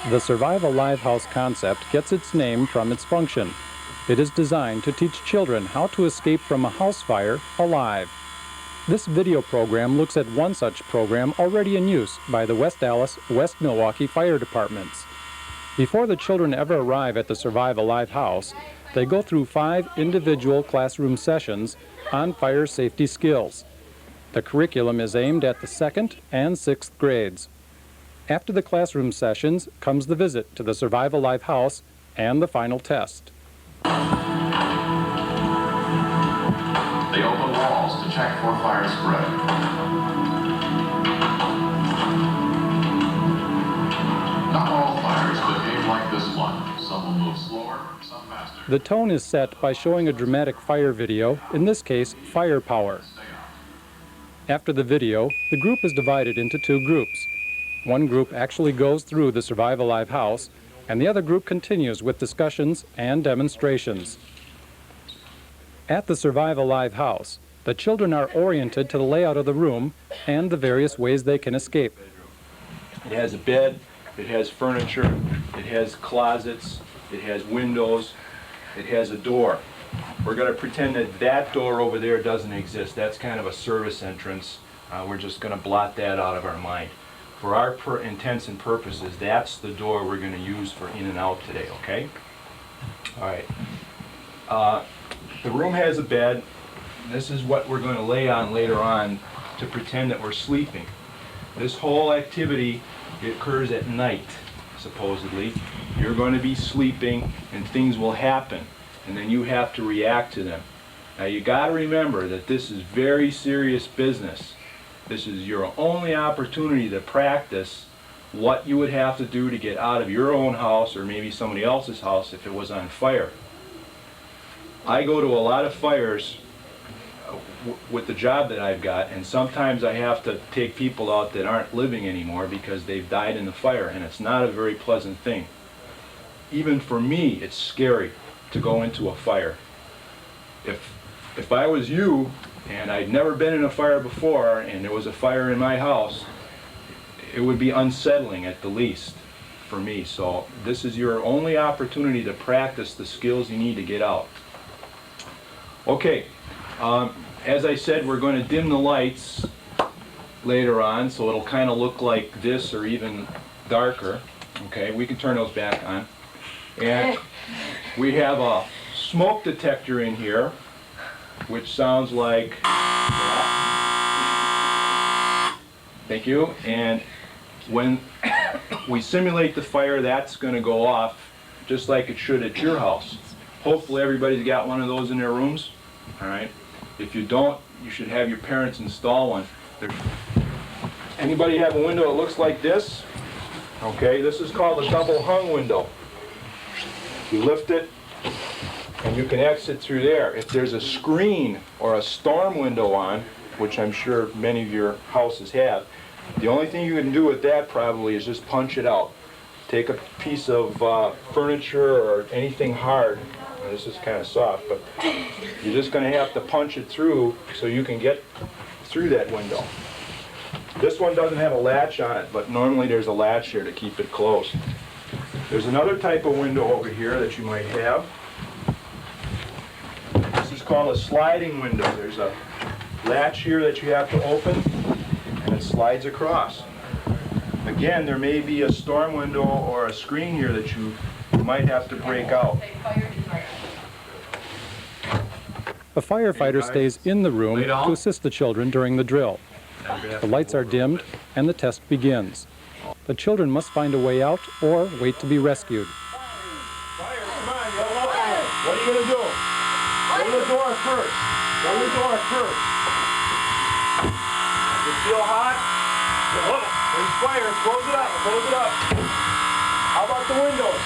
The Survive Alive House concept gets its name from its function. It is designed to teach children how to escape from a house fire alive. This video program looks at one such program already in use by the West Dallas, West Milwaukee fire departments. Before the children ever arrive at the Survive Alive house, they go through 5 individual classroom sessions on fire safety skills. The curriculum is aimed at the 2nd and 6th grades. After the classroom sessions comes the visit to the Survive Alive house and the final test. They open walls to check for fire spread. Not all fires behave like this one. Some will move slower, some faster. The tone is set by showing a dramatic fire video, in this case, firepower. After the video, the group is divided into 2 groups. One group actually goes through the Survive Alive house, and the other group continues with discussions and demonstrations. At the Survive Alive house, the children are oriented to the layout of the room and the various ways they can escape. It has a bed, it has furniture, it has closets, it has windows, it has a door. We're going to pretend that that door over there doesn't exist. That's kind of a service entrance. We're just going to blot that out of our mind. For our intents and purposes, that's the door we're going to use for in and out today, okay? All right. The room has a bed. This is what we're going to lay on later on to pretend that we're sleeping. This whole activity occurs at night, supposedly. You're going to be sleeping and things will happen, and then you have to react to them. Now you got to remember that this is very serious business. This is your only opportunity to practice what you would have to do to get out of your own house or maybe somebody else's house if it was on fire. I go to a lot of fires with the job that I've got, and sometimes I have to take people out that aren't living anymore because they've died in the fire, and it's not a very pleasant thing. Even for me, it's scary to go into a fire. If I was you, and I'd never been in a fire before, and there was a fire in my house, it would be unsettling at the least for me. So this is your only opportunity to practice the skills you need to get out. Okay, as I said, we're going to dim the lights later on, so it'll kind of look like this or even darker. Okay, we can turn those back on. And we have a smoke detector in here, which sounds like that. Thank you. And when we simulate the fire, that's going to go off just like it should at your house. Hopefully everybody's got one of those in their rooms. All right. If you don't, you should have your parents install one. Anybody have a window that looks like this? Okay, this is called a double hung window. You lift it, and you can exit through there. If there's a screen or a storm window on, which I'm sure many of your houses have, the only thing you can do with that probably is just punch it out. Take a piece of furniture or anything hard. This is kind of soft, but you're just going to have to punch it through so you can get through that window. This one doesn't have a latch on it, but normally there's a latch here to keep it closed. There's another type of window over here that you might have. This is called a sliding window. There's a latch here that you have to open, and it slides across. Again, there may be a storm window or a screen here that you might have to break out. A firefighter stays in the room to assist the children during the drill. The lights are dimmed, and the test begins. The children must find a way out or wait to be rescued. Fire, come on, what are you going to do? Go to the door first. Go to the door first. You feel hot? There's fire. Close it up. Close it up. How about the windows?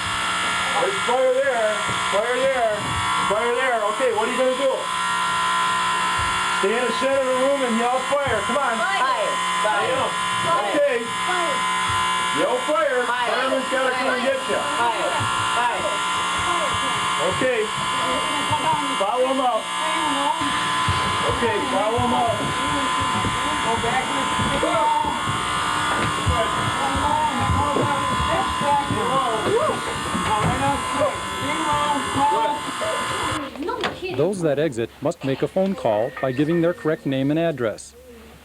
There's fire there. Fire there. Fire there. Okay, what are you going to do? Stay in the center of the room and yell fire. Come on. Fire. Fire. Okay. Fire. Yell fire. Fire. Fireman's got to come and get you. Fire. Fire. Okay. Follow him up. Okay, follow him up. Go back to the Those that exit must make a phone call by giving their correct name and address.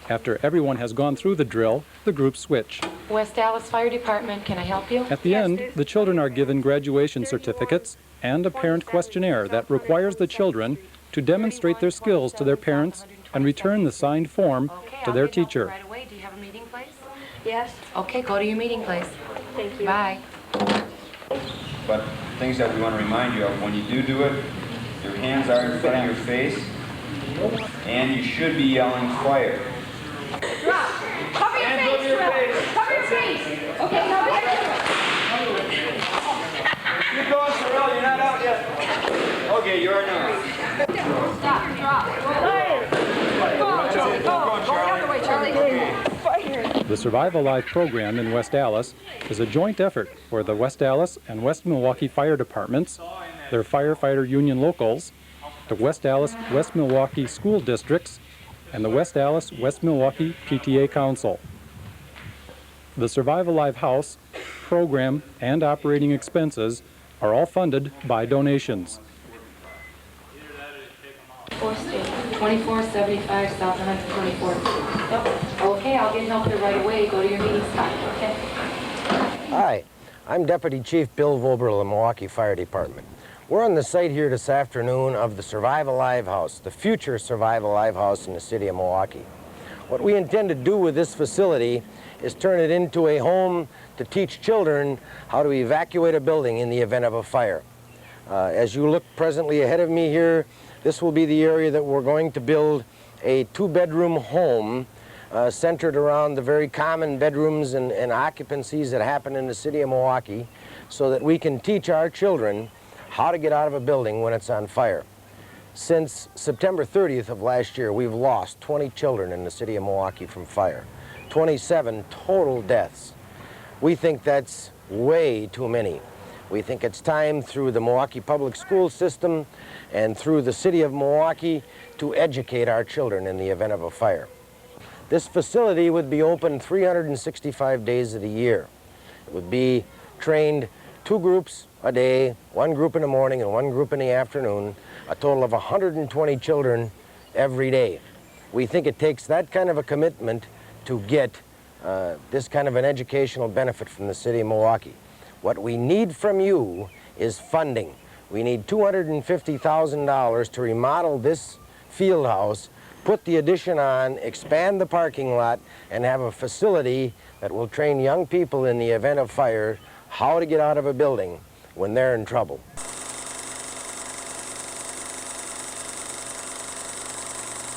After everyone has gone through the drill, the groups switch. West Dallas Fire Department, can I help you? At the end, the children are given graduation certificates and a parent questionnaire that requires the children to demonstrate their skills to their parents and return the signed form to their teacher. Right away. Do you have a meeting place? Yes, Okay, go to your meeting place. thank you. Bye. But things that we want to remind you of, when you do it, your hands are in front of your face, and you should be yelling fire. Drop. Cover your face, Drill. Cover your face. Okay, cover your face. Keep going, Sorrel, you're not out yet. Okay, you're now. Stop, drop. Go, Charlie, go. Go the other way, Charlie. The Survive Alive program in West Dallas is a joint effort for the West Dallas and West Milwaukee Fire Departments, their firefighter union locals, the West Dallas, West Milwaukee school districts, and the West Dallas, West Milwaukee PTA Council. The Survive Alive House, program, and operating expenses are all funded by donations. 2475 South 124. Okay, I'll get help here right away. Go to your meeting spot, okay? Hi, I'm Deputy Chief Bill Vober of the Milwaukee Fire Department. We're on the site here this afternoon of the Survive Alive House, the future Survive Alive House in the city of Milwaukee. What we intend to do with this facility is turn it into a home to teach children how to evacuate a building in the event of a fire. As you look presently ahead of me here, this will be the area that we're going to build a two-bedroom home centered around the very common bedrooms and occupancies that happen in the city of Milwaukee, so that we can teach our children how to get out of a building when it's on fire. Since September 30th of last year, we've lost 20 children in the city of Milwaukee from fire, 27 total deaths. We think that's way too many. We think it's time, through the Milwaukee public school system and through the city of Milwaukee, to educate our children in the event of a fire. This facility would be open 365 days of the year. It would be trained 2 groups a day, 1 group in the morning and 1 group in the afternoon, a total of 120 children every day. We think it takes that kind of a commitment to get this kind of an educational benefit from the city of Milwaukee. What we need from you is funding. We need $250,000 to remodel this field house, put the addition on, expand the parking lot, and have a facility that will train young people in the event of fire how to get out of a building when they're in trouble.